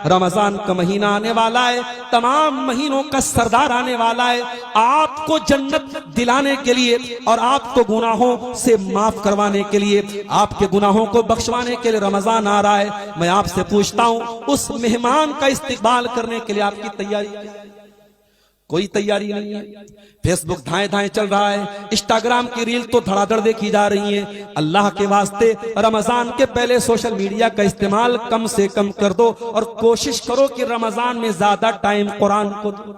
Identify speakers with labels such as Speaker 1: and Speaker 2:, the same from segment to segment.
Speaker 1: रमजान का महीना आने वाला है, तमाम महीनों का सरदार आने वाला है, आपको जन्नत दिलाने के लिए और आपको गुनाहों से माफ करवाने के लिए, आपके गुनाहों को बख्शवाने के लिए रमजान आ रहा है। मैं आपसे पूछता हूं, उस मेहमान का इस्तकबाल करने के लिए आपकी तैयारी? कोई तैयारी नहीं है। फेसबुक धाए धाए चल रहा है, इंस्टाग्राम की रील तो धड़ाधड़ देखी जा रही है। अल्लाह के वास्ते रमजान के पहले सोशल मीडिया का इस्तेमाल कम से कम कर दो और कोशिश करो कि रमजान में ज्यादा टाइम कुरान को दो।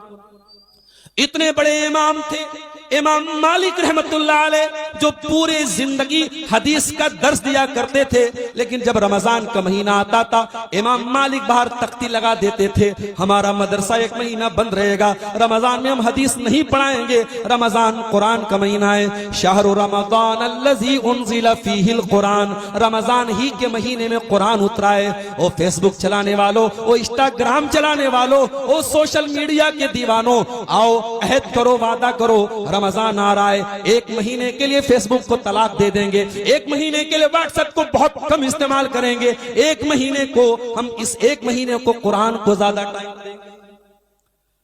Speaker 1: इतने बड़े इमाम थे इमाम मालिक रहमतुल्लाह अलैह, जो पूरी जिंदगी हदीस का दर्स दिया करते थे, लेकिन जब रमजान का महीना आता था इमाम मालिक बाहर तख्ती लगा देते थे, हमारा मदरसा एक महीना बंद रहेगा, रमजान में हम हदीस नहीं पढ़ाएंगे, रमजान कुरान का महीना है। शहरु रमजान अल्लज़ी उन्ज़िला फ़ीहिल कुरान, रमजान ही के महीने में कुरान उतरा है। ओ फेसबुक चलाने वालों, ओ इंस्टाग्राम चलाने वालों, ओ सोशल मीडिया के दीवानों, आओ अहद करो, वादा करो, रमजान आ रहा है, एक महीने के लिए फेसबुक को तलाक दे देंगे, एक महीने के लिए व्हाट्सएप को बहुत कम इस्तेमाल करेंगे, एक महीने को हम इस एक महीने को कुरान को ज्यादा टाइम देंगे।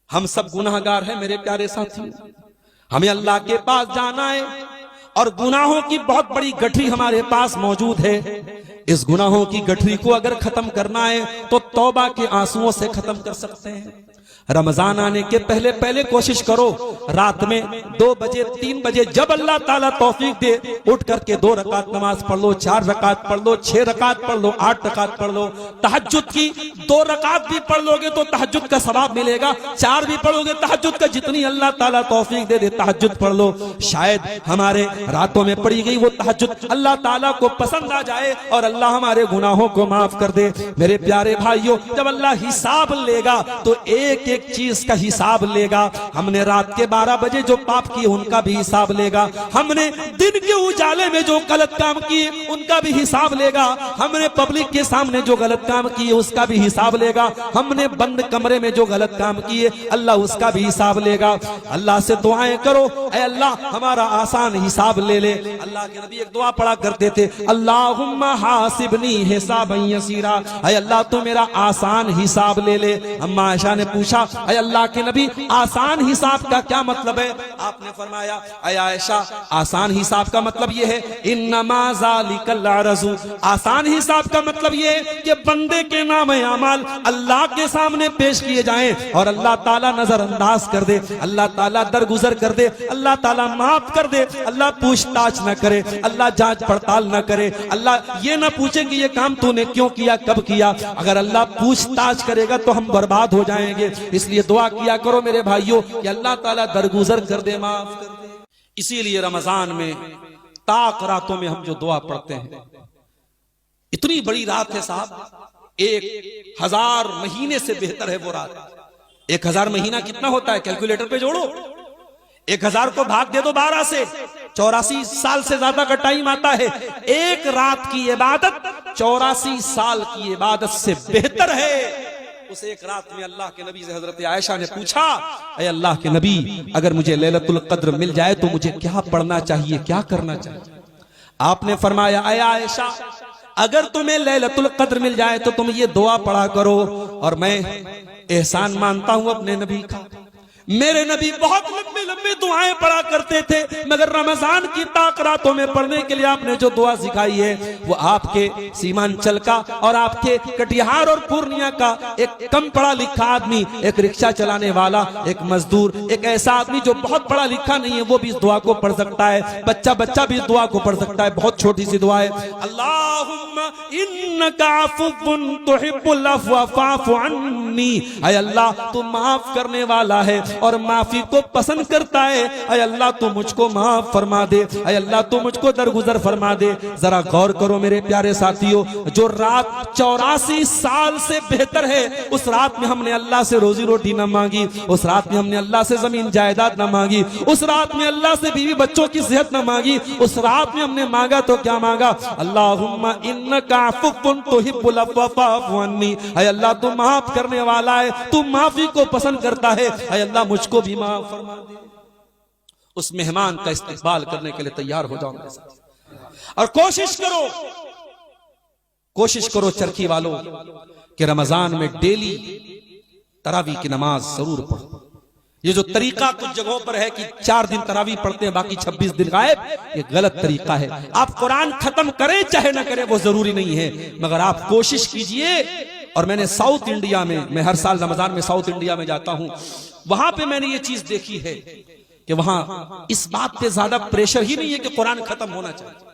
Speaker 1: हम सब गुनाहगार हैं मेरे प्यारे साथियों, हमें अल्लाह के पास जाना है और गुनाहों की बहुत बड़ी गठरी हमारे पास मौजूद है। इस गुनाहों की गठरी को अगर खत्म करना है तो तौबा के आंसुओं से खत्म कर सकते हैं। रमजान आने के पहले पहले कोशिश करो, रात में 2 बजे 3 बजे जब अल्लाह ताला तौफीक दे, उठ करके 2 रकात नमाज पढ़ लो, 4 रकात पढ़ लो, 6 रकात पढ़ लो, 8 रकात पढ़ लो। तहज्जुद की 2 रकात भी पढ़ लोगे तो तहज्जुद का सवाब मिलेगा, 4 भी पढ़ोगे तहज्जुद का, जितनी अल्लाह ताला तौफीक दे दे तहज्जुद पढ़ लो। शायद हमारे रातों में पढ़ी गई वो तहज्जुद अल्लाह ताला को पसंद आ जाए और अल्लाह हमारे गुनाहों को माफ कर दे। मेरे प्यारे भाइयों, जब अल्लाह हिसाब लेगा तो एक एक चीज का हिसाब लेगा। हमने रात के 12 बजे जो पाप किए उनका भी हिसाब लेगा, हमने दिन के उजाले में जो गलत काम किए उनका भी हिसाब लेगा, हमने पब्लिक के सामने जो गलत काम किए उसका भी हिसाब लेगा, हमने बंद कमरे में जो गलत काम किए अल्लाह उसका भी हिसाब लेगा। अल्लाह से दुआएं करो, ऐ अल्लाह हमारा आसान हिसाब ले ले। अल्लाह के नबी एक दुआ पढ़ा करते थे, अल्लाहुम्मा हासिबनी हिसाबन यसीरा, ऐ अल्लाह तू मेरा आसान हिसाब ले ले। अम्मा आयशा ने पूछा, ऐ अल्लाह के नबी आसान हिसाब का क्या मतलब है? आपने फरमाया, ऐ आयशा आसान हिसाब का मतलब यह है, इन्नमा ज़ालिकल अरज़ु, आसान हिसाब का मतलब यह है कि बंदे के नाम अमाल अल्लाह के सामने पेश किए जाएं और अल्लाह ताला नजरअंदाज कर दे, अल्लाह ताला दरगुजर कर दे, अल्लाह ताला माफ कर दे, अल्लाह पूछताछ न करे, अल्लाह जांच पड़ताल न करे, अल्लाह ये न पूछे कि ये काम तूने क्यों किया, कब किया। अगर अल्लाह पूछताछ करेगा तो हम बर्बाद हो जाएंगे। इसलिए दुआ किया करो मेरे भाइयों कि अल्लाह ताला दरगुजर कर दे, माफ कर दे। इसीलिए रमजान में ताक रातों में हम जो दुआ पढ़ते हैं, इतनी बड़ी रात है साहब, 1000 महीने से बेहतर है वो रात। 1000 महीना कितना होता है, कैलकुलेटर पे जोड़ो, 1000 को भाग दे दो 12 से, 84 साल से ज्यादा का टाइम आता है। एक रात की इबादत 84 साल की इबादत से बेहतर है। उस एक रात में अल्लाह के नबी से हजरत आयशा ने पूछा, ऐ अल्लाह के नबी अगर मुझे लैलतुल कद्र मिल जाए तो मुझे क्या पढ़ना चाहिए, क्या करना चाहिए? आपने फरमाया, ऐ आयशा अगर तुम्हें लैलतुल कद्र मिल जाए तो तुम ये दुआ पढ़ा करो। और मैं एहसान मानता हूं अपने नबी का, मेरे नबी बहुत लंबे लंबे दुआएं पढ़ा करते थे, मगर रमजान की ताक रातों में पढ़ने के लिए आपने जो दुआ सिखाई है वो आपके सीमांचल का और आपके कटिहार और पूर्णिया का एक कम पढ़ा लिखा आदमी, एक रिक्शा चलाने वाला, एक मजदूर, एक ऐसा आदमी जो बहुत पढ़ा लिखा नहीं है, वो भी इस दुआ को पढ़ सकता है। बच्चा बच्चा भी इस दुआ को पढ़ सकता है, बहुत छोटी सी दुआ है। अल्लाहुम्मा इन्नका अफ़्वुन तुहिब्बुल अफ़्व फ़अफ़ु अन्नी, ऐ अल्लाह तू माफ करने वाला है और माफी को पसंद करता है, ऐ अल्लाह तू मुझको माफ फरमा दे, ऐ अल्लाह तू मुझको दरगुजर फरमा दे। जरा गौर करो मेरे प्यारे साथियों, जो रात 84 साल से बेहतर है, उस रात में हमने अल्लाह से रोजी रोटी न मांगी, उस रात में हमने अल्लाह से जमीन जायदाद न मांगी, उस रात में अल्लाह से बीवी बच्चों की सेहत न मांगी, उस रात में हमने मांगा तो क्या मांगा, अल्लाहुम्मा इन्नका अफ़्वुन तुहिब्बुल अफ़्व फ़अफ़ु अन्नी, ऐ अल्लाह तू माफ करने वाला है, तू माफी को पसंद करता है, ऐ अल्लाह मुझको भी माफ फरमा दे। उस मेहमान का इस्तकबाल करने के लिए तैयार हो जाओ मेरे साथ और कोशिश करो चरखी वालों कि रमजान में डेली तरावी की नमाज जरूर पढ़ो। ये जो तरीका कुछ जगहों पर है कि 4 दिन तरावी पढ़ते हैं बाकी 26 दिन गायब, ये गलत तरीका है। आप कुरान खत्म करें चाहे ना करें वो जरूरी नहीं है, मगर आप कोशिश कीजिए। और मैंने साउथ इंडिया में, मैं हर साल रमजान में साउथ इंडिया में जाता हूं, वहां पे मैंने ये चीज देखी है कि वहां इस बात पे ज्यादा प्रेशर ही नहीं है कि कुरान खत्म होना चाहिए।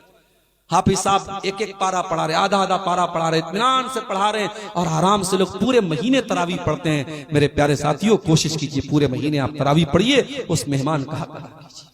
Speaker 1: हाफिज साहब एक एक पारा पढ़ा रहे, आधा आधा पारा पढ़ा रहे, इत्मीनान से पढ़ा रहे और आराम से लोग पूरे महीने तरावी पढ़ते हैं। मेरे प्यारे साथियों, कोशिश कीजिए पूरे महीने आप तरावी पढ़िए, उस मेहमान कहा कीजिए।